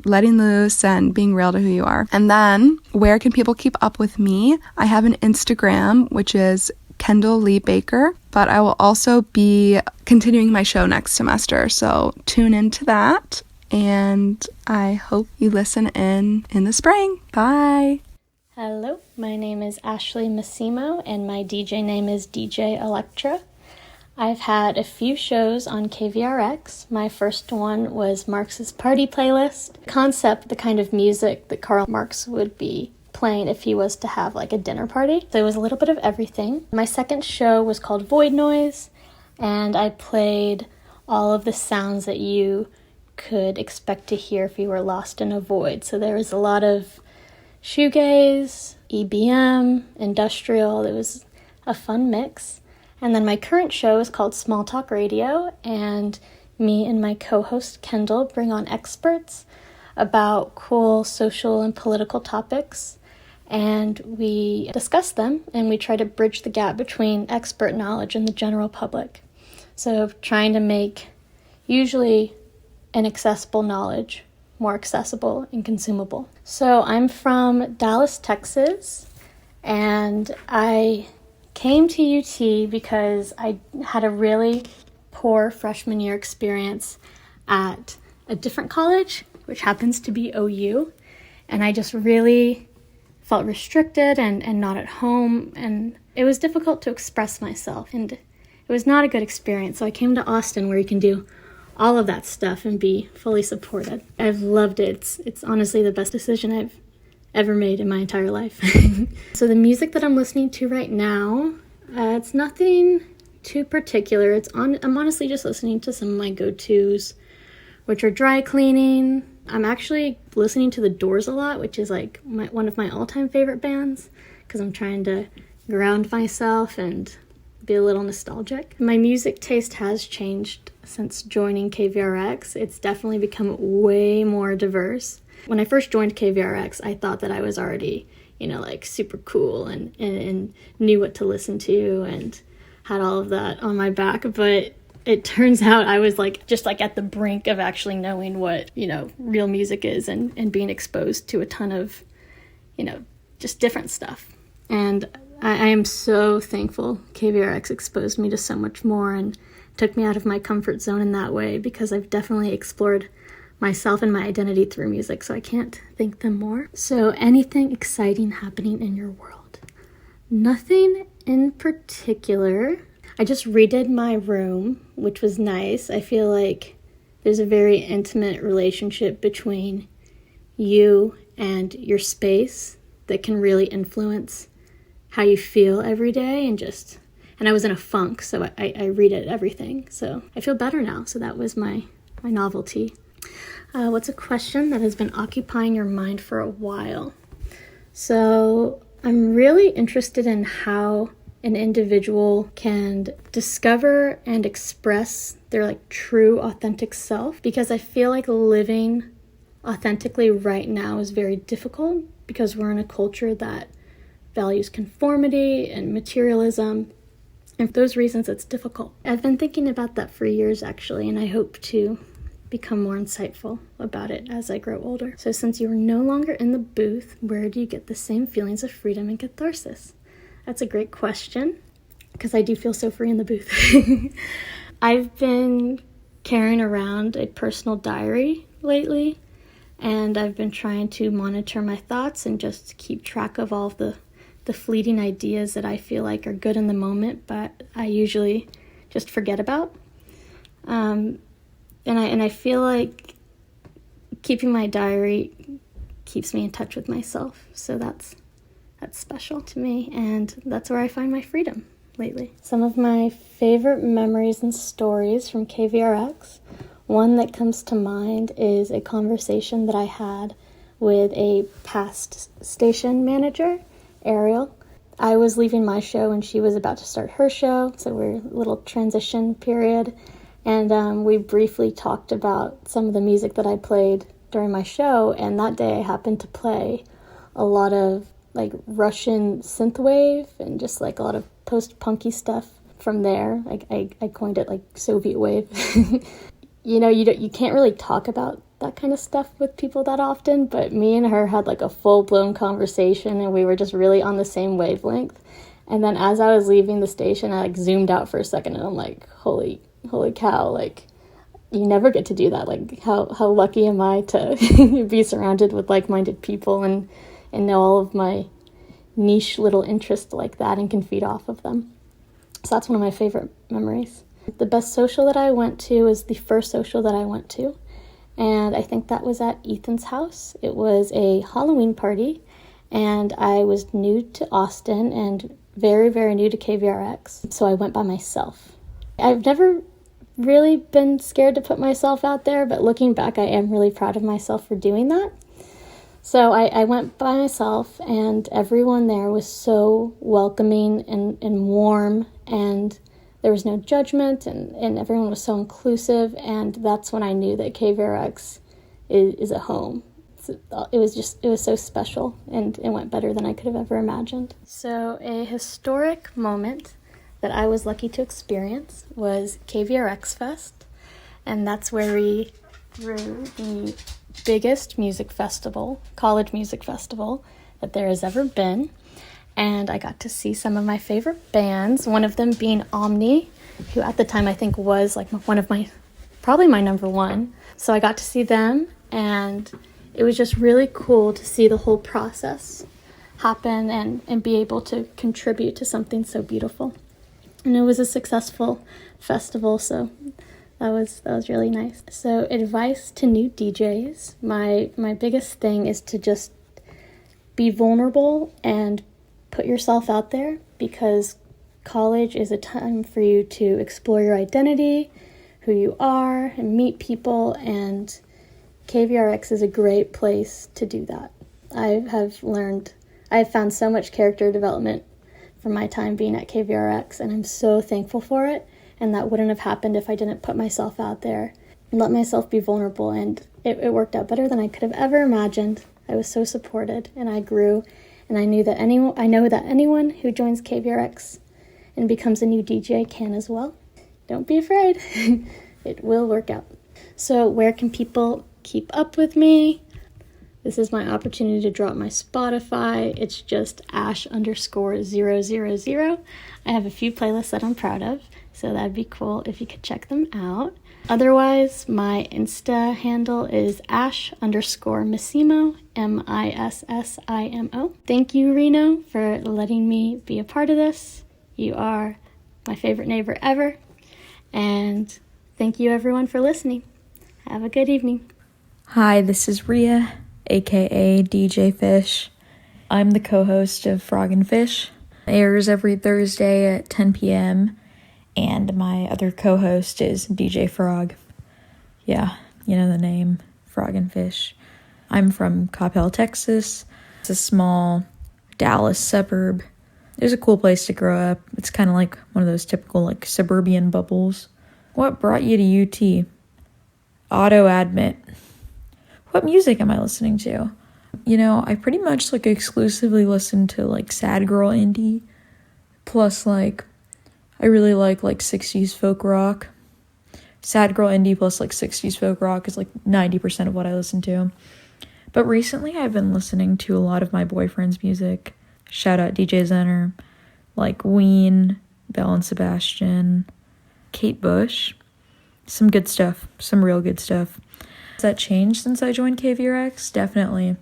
letting loose and being real to who you are. And then, where can people keep up with me? I have an Instagram, which is Kendall Lee Baker, but I will also be continuing my show next semester, so tune into that. and I hope you listen in the spring. Bye! Hello, my name is Ashlynn Massimo, and my DJ name is DJ Electra. I've had a few shows on KVRX. My first one was Marx's Party Playlist. Concept, the kind of music that Karl Marx would be playing if he was to have like a dinner party. So it was a little bit of everything. My second show was called Void Noise, and I played all of the sounds that you could expect to hear if you were lost in a void. So there was a lot of shoegaze, EBM, industrial. It was a fun mix. And then my current show is called Small Talk Radio, and me and my co-host Kendall bring on experts about cool social and political topics, and we discuss them, and we try to bridge the gap between expert knowledge and the general public. So trying to make usually inaccessible knowledge more accessible and consumable. So I'm from Dallas, Texas, and I came to UT because I had a really poor freshman year experience at a different college, which happens to be OU, and I just really felt restricted and not at home, and it was difficult to express myself, and it was not a good experience. So I came to Austin, where you can do all of that stuff and be fully supported. I've loved it. It's honestly the best decision I've ever made in my entire life. So the music that I'm listening to right now, it's nothing too particular. I'm honestly just listening to some of my go-tos, which are dry cleaning. I'm actually listening to The Doors a lot, which is like one of my all-time favorite bands, because I'm trying to ground myself and be a little nostalgic. My music taste has changed since joining KVRX. It's definitely become way more diverse. When I first joined KVRX, I thought that I was already, like super cool and knew what to listen to and had all of that on my back. But it turns out I was just at the brink of actually knowing what, real music is and being exposed to a ton of, just different stuff. And I am so thankful KVRX exposed me to so much more and took me out of my comfort zone in that way, because I've definitely explored myself and my identity through music, so I can't thank them more. So anything exciting happening in your world? Nothing in particular. I just redid my room, which was nice. I feel like there's a very intimate relationship between you and your space that can really influence how you feel every day, and I was in a funk, so I redid everything. So I feel better now, so that was my novelty. What's a question that has been occupying your mind for a while? So I'm really interested in how an individual can discover and express their true authentic self, because I feel like living authentically right now is very difficult, because we're in a culture that values conformity and materialism, and for those reasons it's difficult. I've been thinking about that for years actually, and I hope to become more insightful about it as I grow older. So since you are no longer in the booth, where do you get the same feelings of freedom and catharsis? That's a great question, because I do feel so free in the booth. I've been carrying around a personal diary lately, and I've been trying to monitor my thoughts and just keep track of all of the fleeting ideas that I feel like are good in the moment, but I usually just forget about. And I feel like keeping my diary keeps me in touch with myself. So that's special to me, and that's where I find my freedom lately. Some of my favorite memories and stories from KVRX. One that comes to mind is a conversation that I had with a past station manager, Ariel. I was leaving my show and she was about to start her show, so we're in a little transition period. And we briefly talked about some of the music that I played during my show, and that day I happened to play a lot of Russian synthwave and just a lot of post-punky stuff from there. I coined it Soviet wave. You can't really talk about that kind of stuff with people that often, but me and her had a full-blown conversation, and we were just really on the same wavelength. And then as I was leaving the station, I zoomed out for a second, and I'm like, holy cow, you never get to do that. Like, how lucky am I to be surrounded with like-minded people and know all of my niche little interests like that and can feed off of them. So that's one of my favorite memories. The best social that I went to was the first social that I went to, and I think that was at Ethan's house. It was a Halloween party, and I was new to Austin and very, very new to KVRX, so I went by myself. I've never really been scared to put myself out there, but looking back, I am really proud of myself for doing that. So I went by myself, and everyone there was so welcoming and warm, and there was no judgment, and everyone was so inclusive, and that's when I knew that KVRX is a home. It was so special, and it went better than I could have ever imagined. So a historic moment that I was lucky to experience was KVRX Fest, and that's where we threw the biggest music festival, college music festival, that there has ever been. And I got to see some of my favorite bands, one of them being Omni, who at the time I think was like probably my number one. So I got to see them, and it was just really cool to see the whole process happen and be able to contribute to something so beautiful. And it was a successful festival, so that was really nice. So advice to new DJs, my biggest thing is to just be vulnerable and put yourself out there, because college is a time for you to explore your identity, who you are, and meet people, and KVRX is a great place to do that. I have found so much character development from my time being at KVRX, and I'm so thankful for it. And that wouldn't have happened if I didn't put myself out there and let myself be vulnerable. And it worked out better than I could have ever imagined. I was so supported, and I grew. And I know that anyone who joins KVRX and becomes a new DJ can as well. Don't be afraid. It will work out. So where can people keep up with me? This is my opportunity to drop my Spotify. It's just Ash_000. I have a few playlists that I'm proud of, so that'd be cool if you could check them out. Otherwise, my Insta handle is Ash_Missimo, Missimo. Thank you, Reno, for letting me be a part of this. You are my favorite neighbor ever. And thank you, everyone, for listening. Have a good evening. Hi, this is Riya, aka DJ Fish. I'm the co-host of Frog and Fish. It airs every Thursday at 10 p.m. And my other co-host is DJ Frog. Yeah, you know the name, Frog and Fish. I'm from Coppell, Texas. It's a small Dallas suburb. It was a cool place to grow up. It's kind of like one of those typical like suburban bubbles. What brought you to UT? Auto admit. What music am I listening to? You know, I pretty much like exclusively listen to like sad girl indie. Plus like I really like 60s folk rock. Sad girl indie plus like 60s folk rock is like 90% of what I listen to. But recently I've been listening to a lot of my boyfriend's music. Shout out DJ Zenner. Like Ween, Belle and Sebastian, Kate Bush. Some good stuff. Some real good stuff. Has that changed since I joined KVRX? Definitely.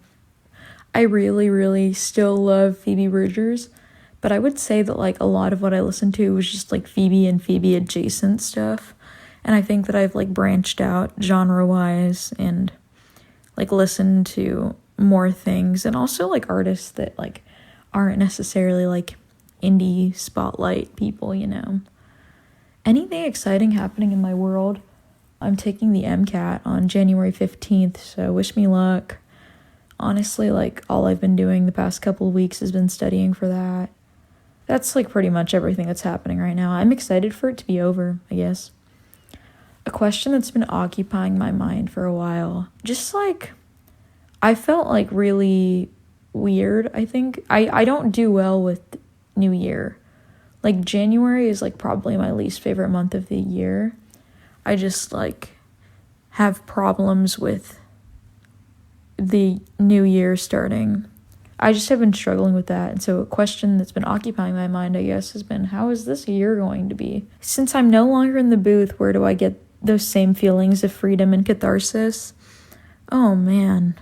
I really, really still love Phoebe Bridgers. But I would say that like a lot of what I listened to was just like Phoebe and Phoebe adjacent stuff. And I think that I've like branched out genre-wise and like listened to more things, and also like artists that like aren't necessarily like indie spotlight people, you know. Anything exciting happening in my world? I'm taking the MCAT on January 15th, so wish me luck. Honestly, like all I've been doing the past couple of weeks has been studying for that. That's like pretty much everything that's happening right now. I'm excited for it to be over, I guess. A question that's been occupying my mind for a while. Just like, I felt like really weird, I think. I don't do well with New Year. Like January is like probably my least favorite month of the year. I just like have problems with the new year starting. I just have been struggling with that. And so a question that's been occupying my mind, I guess, has been, how is this year going to be? Since I'm no longer in the booth, where do I get those same feelings of freedom and catharsis. Oh man.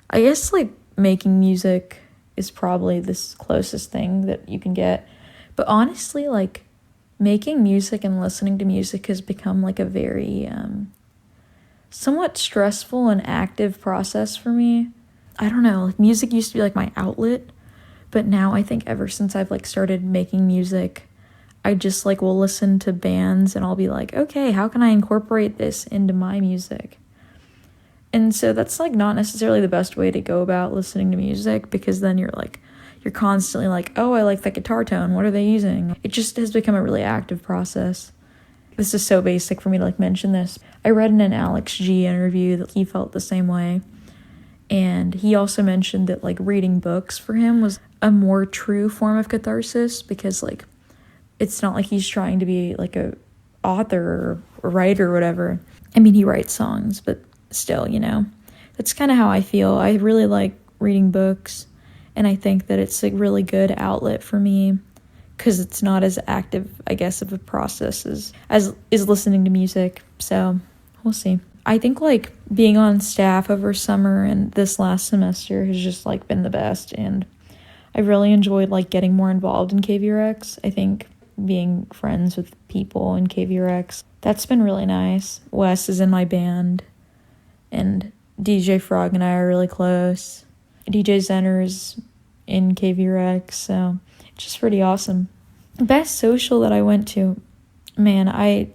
I guess like making music is probably this closest thing that you can get. But honestly, like making music and listening to music has become like a very somewhat stressful and active process for me. I don't know, like music used to be like my outlet, but now I think ever since I've like started making music, I just like will listen to bands and I'll be like, okay, how can I incorporate this into my music? And so that's like not necessarily the best way to go about listening to music, because then you're constantly like, oh, I like that guitar tone, what are they using? It just has become a really active process. This is so basic for me to like mention this. I read in an Alex G interview that he felt the same way. And he also mentioned that like reading books for him was a more true form of catharsis, because like it's not like he's trying to be like a author or a writer or whatever. I mean, he writes songs, but still, you know, that's kind of how I feel. I really like reading books, and I think that it's a really good outlet for me because it's not as active, I guess, of a process as is listening to music. So we'll see. I think like being on staff over summer and this last semester has just like been the best, and I really enjoyed like getting more involved in KVRX. I think being friends with people in KVRX, that's been really nice. Wes is in my band, and DJ Frog and I are really close. DJ Zenner's in KVRX, so it's just pretty awesome. Best social that I went to, man, I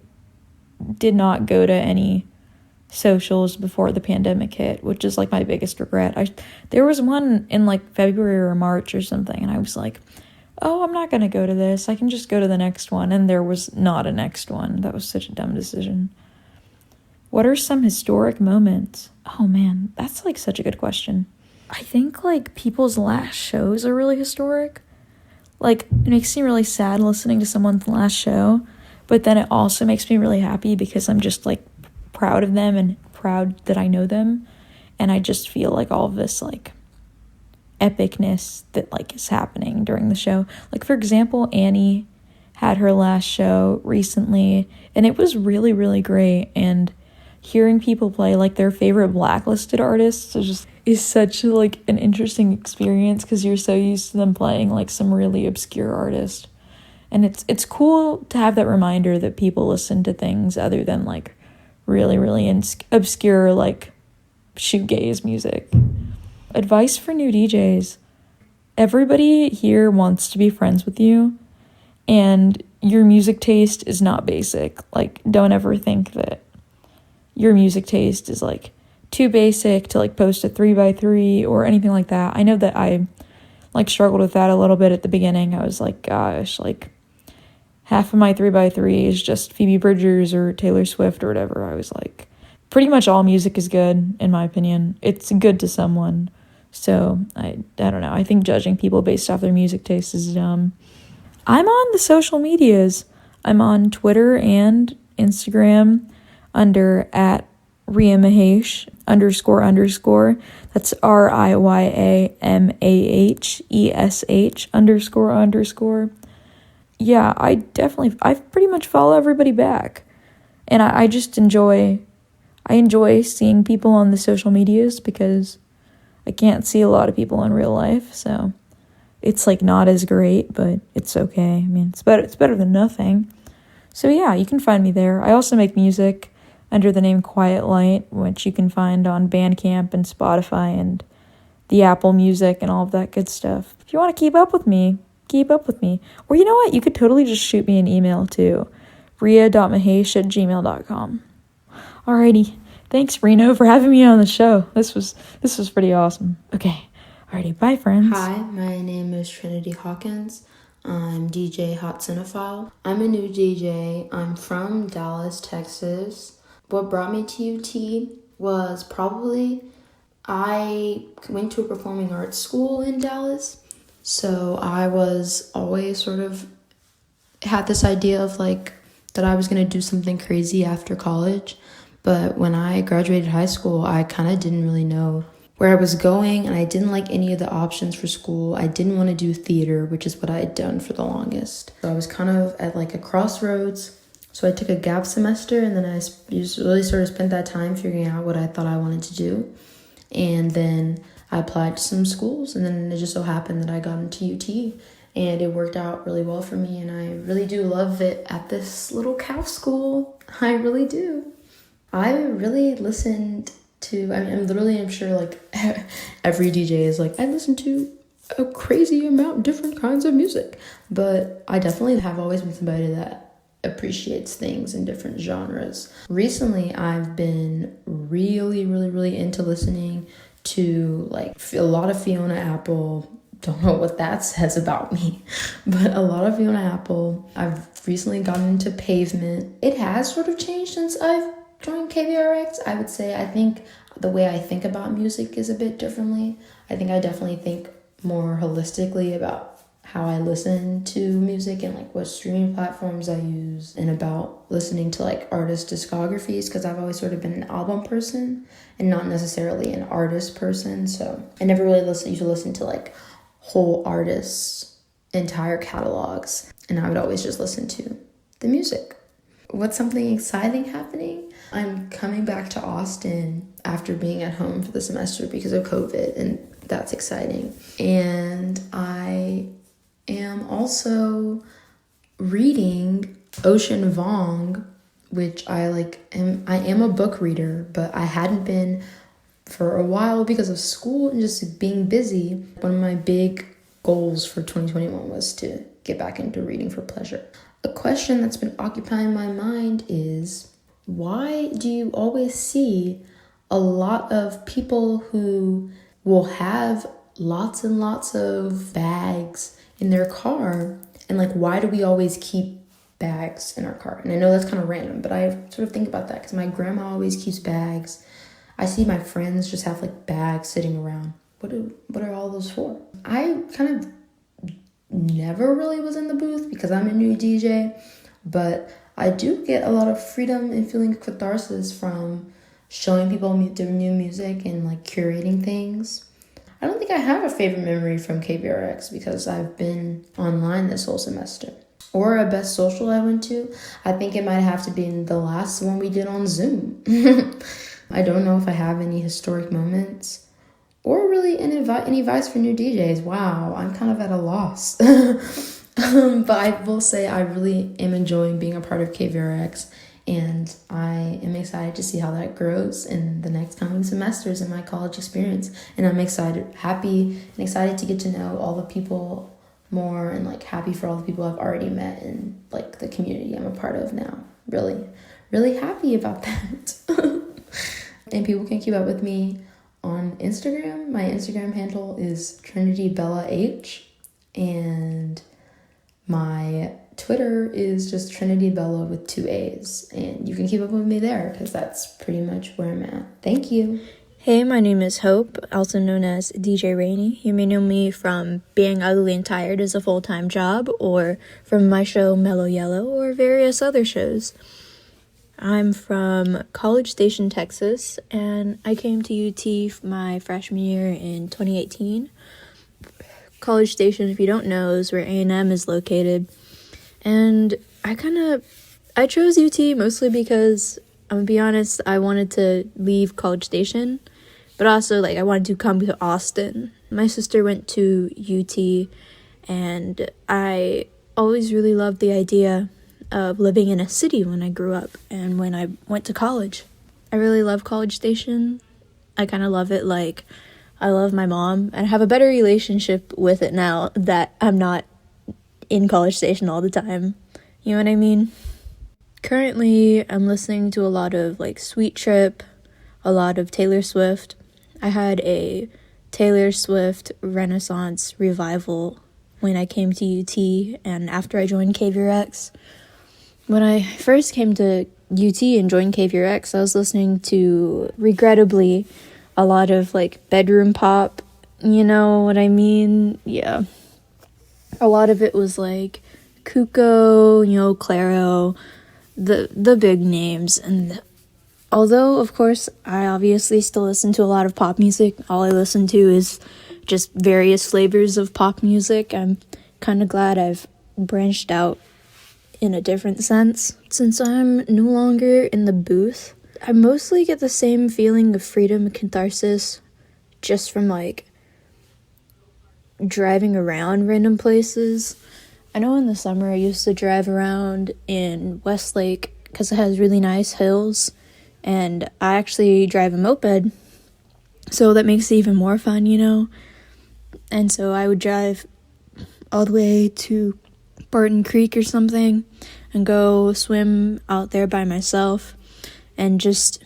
did not go to any socials before the pandemic hit, which is like my biggest regret. There was one in like February or March or something, and I was like, oh, I'm not gonna go to this, I can just go to the next one, and there was not a next one. That was such a dumb decision. What are some historic moments? Oh man, that's like such a good question. I think like people's last shows are really historic. Like it makes me really sad listening to someone's last show, but then it also makes me really happy because I'm just like proud of them and proud that I know them, and I just feel like all of this like epicness that like is happening during the show. Like for example, Annie had her last show recently, and it was really, really great, and hearing people play like their favorite blacklisted artists is such like an interesting experience, because you're so used to them playing like some really obscure artist, and it's cool to have that reminder that people listen to things other than like really, really obscure like shoegaze music. Advice for new DJs: everybody here wants to be friends with you, and your music taste is not basic. Like don't ever think that your music taste is like too basic to like post a 3x3 or anything like that. I know that I like struggled with that a little bit at the beginning. I was like, gosh, like half of my 3x3 is just Phoebe Bridgers or Taylor Swift or whatever. I was like, pretty much all music is good, in my opinion. It's good to someone. So I don't know. I think judging people based off their music taste is dumb. I'm on the social medias. I'm on Twitter and Instagram under @Riya Mahesh __. That's RIYAMAHESH __. Yeah, I pretty much follow everybody back. And I just enjoy seeing people on the social medias, because I can't see a lot of people in real life, so it's like not as great, but it's okay. I mean, it's better than nothing. So yeah, you can find me there. I also make music under the name Quiet Light, which you can find on Bandcamp and Spotify and the Apple Music and all of that good stuff. If you want to keep up with me. Or you know what? You could totally just shoot me an email to riya.mahesh@gmail.com. Alrighty. Thanks, Reno, for having me on the show. This was pretty awesome. Okay. Alrighty. Bye, friends. Hi, my name is Trinity Hawkins. I'm DJ Hot Cinephile. I'm a new DJ. I'm from Dallas, Texas. What brought me to UT was probably I went to a performing arts school in Dallas. So I was always sort of had this idea of like that I was going to do something crazy after college. But when I graduated high school, I kind of didn't really know where I was going, and I didn't like any of the options for school. I didn't want to do theater, which is what I had done for the longest. So I was kind of at like a crossroads. So I took a gap semester, and then I just really sort of spent that time figuring out what I thought I wanted to do. And then I applied to some schools, and then it just so happened that I got into UT, and it worked out really well for me, and I really do love it at this little cow school. I really do. I really listened to, I'm sure like every DJ is like, I listen to a crazy amount of different kinds of music, but I definitely have always been somebody that appreciates things in different genres. Recently, I've been really into listening to like a lot of Fiona Apple. Don't know what that says about me, but a lot of Fiona Apple. I've recently gotten into Pavement. It has sort of changed since I've joined KVRX. I would say I think the way I think about music is a bit differently. I think I definitely think more holistically about how I listen to music and like what streaming platforms I use, and about listening to like artist discographies, because I've always sort of been an album person and not necessarily an artist person. So I never really used to listen to like whole artists' entire catalogs, and I would always just listen to the music. What's something exciting happening? I'm coming back to Austin after being at home for the semester because of COVID, and that's exciting. And I am also reading Ocean Vuong, which I am a book reader, but I hadn't been for a while because of school and just being busy. One of my big goals for 2021 was to get back into reading for pleasure. A question that's been occupying my mind is, why do you always see a lot of people who will have lots and lots of bags in their car? And like, why do we always keep bags in our car? And I know that's kind of random, but I sort of think about that because my grandma always keeps bags. I see my friends just have like bags sitting around. What are all those for? I kind of never really was in the booth because I'm a new DJ, but I do get a lot of freedom and feeling catharsis from showing people new music and like curating things. I don't think I have a favorite memory from KVRX because I've been online this whole semester. Or a best social I went to. I think it might have to be the last one we did on Zoom. I don't know if I have any historic moments or really any advice for new DJs. Wow, I'm kind of at a loss. But I will say I really am enjoying being a part of KVRX, and I am excited to see how that grows in the next coming semesters in my college experience. And I'm happy and excited to get to know all the people more, and like happy for all the people I've already met in like the community I'm a part of now. Really happy about that. And people can keep up with me on Instagram. My Instagram handle is TrinityBellaH, and my Twitter is just TrinityBella with 2 A's, and you can keep up with me there because that's pretty much where I'm at. Thank you. Hey, my name is Hope, also known as DJ Rainey. You may know me from Being Ugly and Tired as a full-time job, or from my show Mellow Yellow, or various other shows. I'm from College Station, Texas, and I came to UT my freshman year in 2018. College Station, if you don't know, is where A&M is located. And I chose UT mostly because, I'm gonna be honest, I wanted to leave College Station, but also I wanted to come to Austin. My sister went to UT, and I always really loved the idea of living in a city when I grew up and when I went to college. I really love College Station. I kind of love it like I love my mom, and I have a better relationship with it now that I'm not in College Station all the time. You know what I mean? Currently, I'm listening to a lot of Sweet Trip, a lot of Taylor Swift. I had a Taylor Swift Renaissance revival when I came to UT and after I joined KVRX. When I first came to UT and joined KVRX, I was listening to, regrettably, a lot of bedroom pop, you know what I mean? Yeah. A lot of it was Cuco, Claro, the big names. And although, of course, I obviously still listen to a lot of pop music, all I listen to is just various flavors of pop music. I'm kind of glad I've branched out in a different sense. Since I'm no longer in the booth, I mostly get the same feeling of freedom and catharsis just from like driving around random places. I know in the summer I used to drive around in Westlake because it has really nice hills, and I actually drive a moped, so that makes it even more fun, you know? And so I would drive all the way to Barton Creek or something and go swim out there by myself and just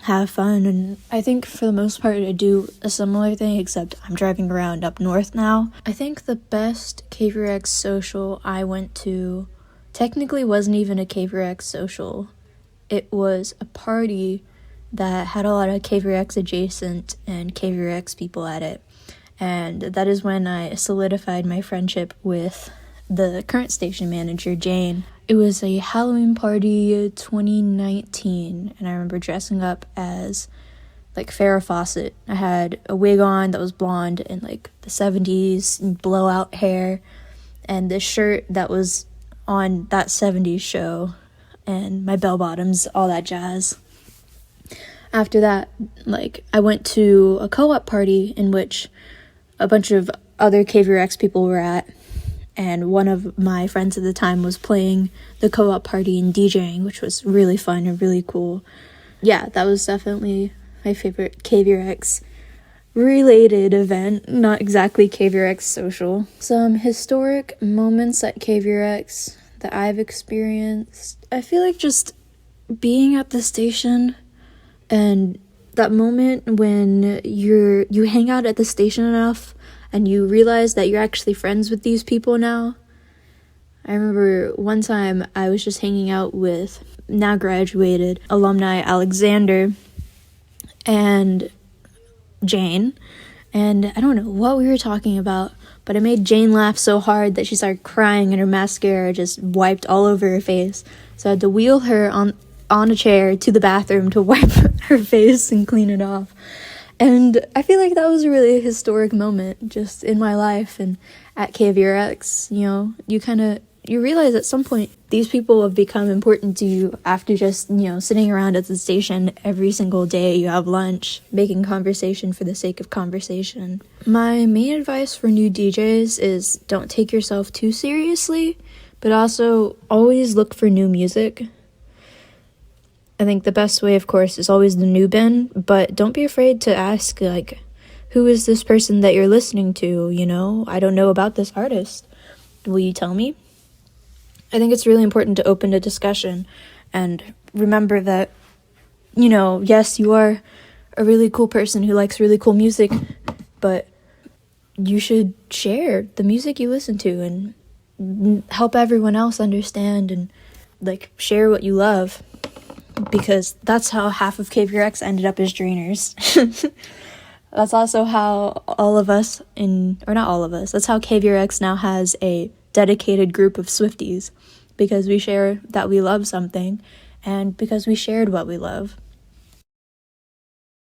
have fun. And I think for the most part I do a similar thing, except I'm driving around up north now. I think the best KVRX social I went to technically wasn't even a KVRX social. It was a party that had a lot of KVRX adjacent and KVRX people at it. And that is when I solidified my friendship with the current station manager, Jane. It was a Halloween party 2019, and I remember dressing up as like Farrah Fawcett. I had a wig on that was blonde and like the 70s blowout hair, and this shirt that was on that 70s show, and my bell bottoms, all that jazz. After that, like, I went to a co-op party in which a bunch of other KVRX people were at, and one of my friends at the time was playing the co-op party and DJing, which was really fun and really cool. Yeah, that was definitely my favorite KVRX related event, not exactly KVRX social. Some historic moments at KVRX that I've experienced. I feel like just being at the station and that moment when you hang out at the station enough and you realize that you're actually friends with these people now. I remember one time I was just hanging out with now graduated alumni Alexander and Jane, and I don't know what we were talking about, but I made Jane laugh so hard that she started crying and her mascara just wiped all over her face. So I had to wheel her on a chair to the bathroom to wipe her face and clean it off. And I feel like that was a really historic moment just in my life and at KVRX. You know, you realize at some point these people have become important to you after just, sitting around at the station every single day. You have lunch, making conversation for the sake of conversation. My main advice for new DJs is don't take yourself too seriously, but also always look for new music. I think the best way, of course, is always the new bin, but don't be afraid to ask, like, who is this person that you're listening to, I don't know about this artist. Will you tell me? I think it's really important to open a discussion and remember that, yes, you are a really cool person who likes really cool music, but you should share the music you listen to and help everyone else understand and, share what you love. Because that's how half of KVRX ended up as drainers. That's also how that's how KVRX now has a dedicated group of Swifties, because we share that we love something and because we shared what we love.